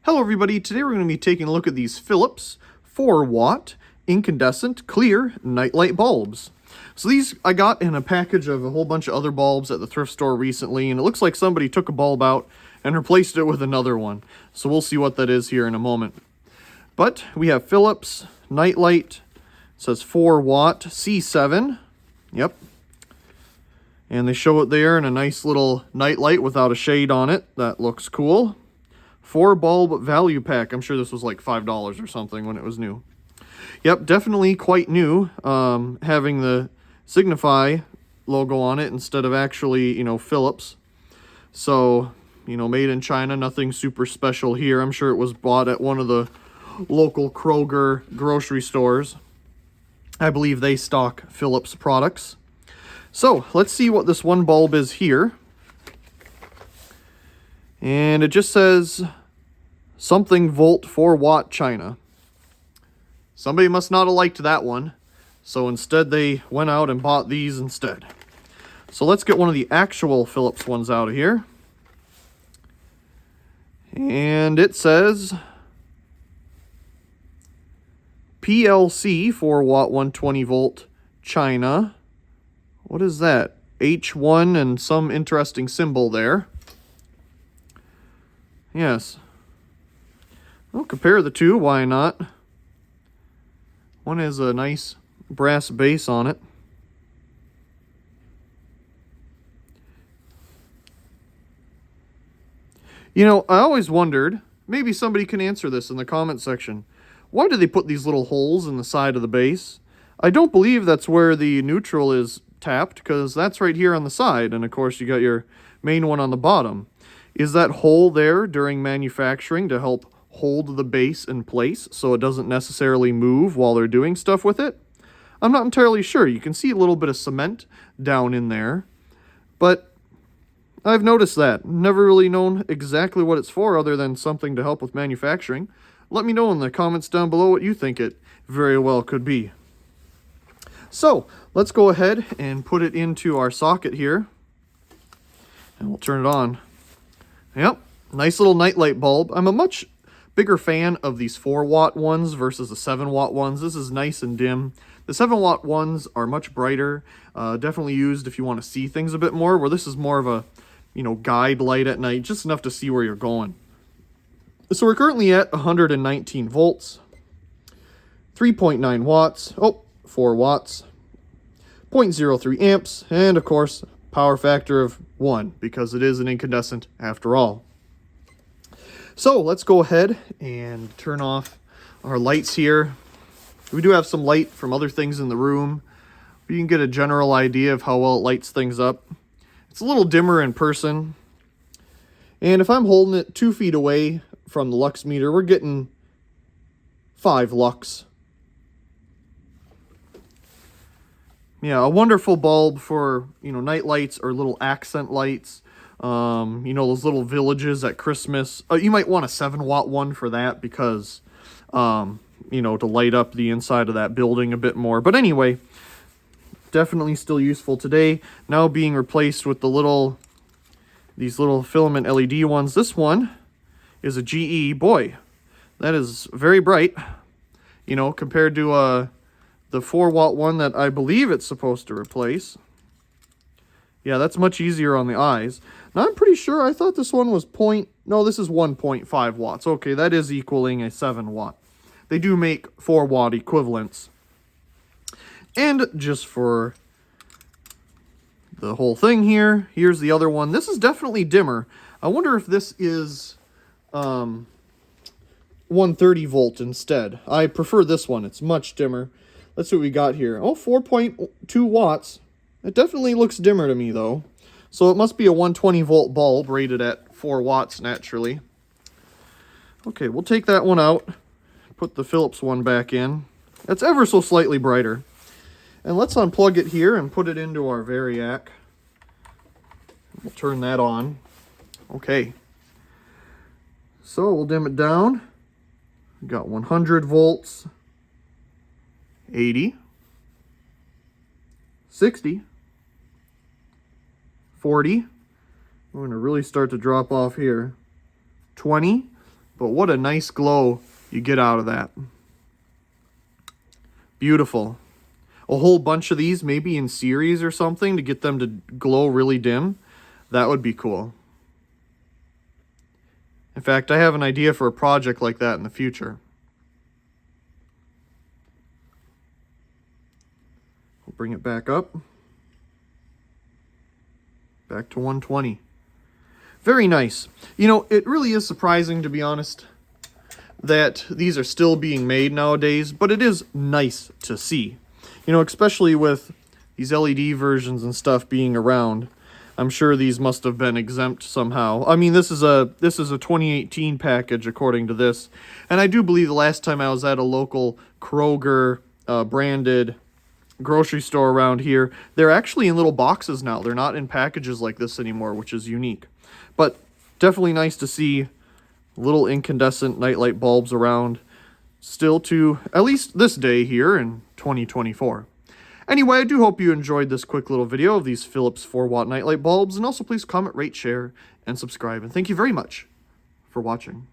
Hello everybody, today we're going to be taking a look at these Philips 4-watt incandescent clear nightlight bulbs. So these I got in a package of a whole bunch of other bulbs at the thrift store recently, and it looks like somebody took a bulb out and replaced it with another one. So we'll see what that is here in a moment. But we have Philips nightlight, it says 4-watt C7, yep. And they show it there in a nice little nightlight without a shade on it. That looks cool. 4-bulb value pack. I'm sure this was like $5 or something when it was new. Yep, definitely quite new, having the Signify logo on it instead of actually, Philips. So, made in China, nothing super special here. I'm sure it was bought at one of the local Kroger grocery stores. I believe they stock Philips products. So, let's see what this one bulb is here. And it just says something volt 4-watt China. Somebody must not have liked that one, so instead they went out and bought these instead. So let's get one of the actual Philips ones out of here. And it says PLC 4-watt 120 volt China. What is that? H1 and some interesting symbol there. Yes. Well, compare the two, why not? One has a nice brass base on it. I always wondered, maybe somebody can answer this in the comment section, why do they put these little holes in the side of the base? I don't believe that's where the neutral is tapped, because that's right here on the side, and of course you got your main one on the bottom. Is that hole there during manufacturing to help hold the base in place so it doesn't necessarily move while they're doing stuff with it? I'm not entirely sure. You can see a little bit of cement down in there, but I've noticed that. Never really known exactly what it's for other than something to help with manufacturing. Let me know in the comments down below what you think it very well could be. So, let's go ahead and put it into our socket here, and we'll turn it on. Yep, nice little nightlight bulb. I'm a much bigger fan of these 4-watt ones versus the 7-watt ones. This is nice and dim. The 7-watt ones are much brighter, definitely used if you want to see things a bit more, where this is more of a, guide light at night, just enough to see where you're going. So we're currently at 119 volts, 3.9 watts, 4 watts, 0.03 amps, and of course, power factor of 1, because it is an incandescent after all. So let's go ahead and turn off our lights here. We do have some light from other things in the room. You can get a general idea of how well it lights things up. It's a little dimmer in person. And if I'm holding it 2 feet away from the lux meter, we're getting 5 lux. Yeah, a wonderful bulb for, night lights or little accent lights. Those little villages at Christmas. You might want a 7-watt one for that because, to light up the inside of that building a bit more. But anyway, definitely still useful today. Now being replaced with these little filament LED ones. This one is a GE. Boy, that is very bright, compared to the 4-watt one that I believe it's supposed to replace. Yeah, that's much easier on the eyes. Now, I'm pretty sure I thought this one was no, this is 1.5 watts. Okay, that is equaling a 7-watt. They do make 4-watt equivalents. And just for the whole thing here, here's the other one. This is definitely dimmer. I wonder if this is 130 volt instead. I prefer this one. It's much dimmer. Let's see what we got here. 4.2 watts. It definitely looks dimmer to me, though. So it must be a 120 volt bulb rated at 4 watts naturally. Okay, we'll take that one out. Put the Philips one back in. It's ever so slightly brighter. And let's unplug it here and put it into our Variac. We'll turn that on. Okay. So we'll dim it down. We've got 100 volts. 80, 60, 40, we're going to really start to drop off here, 20, But what a nice glow you get out of that. Beautiful. A whole bunch of these, maybe in series or something, to get them to glow really dim. That would be cool. In fact, I have an idea for a project like that in the future. We'll bring it back up. Back to 120. Very nice. You know, it really is surprising, to be honest, that these are still being made nowadays, but it is nice to see. You know, especially with these LED versions and stuff being around. I'm sure these must have been exempt somehow. I mean, this is a 2018 package according to this. And I do believe the last time I was at a local Kroger branded grocery store around here, they're actually in little boxes now. They're not in packages like this anymore, which is unique. But definitely nice to see little incandescent nightlight bulbs around still to at least this day here in 2024. Anyway, I do hope you enjoyed this quick little video of these Philips 4-watt nightlight bulbs, and also please comment, rate, share, and subscribe. And thank you very much for watching.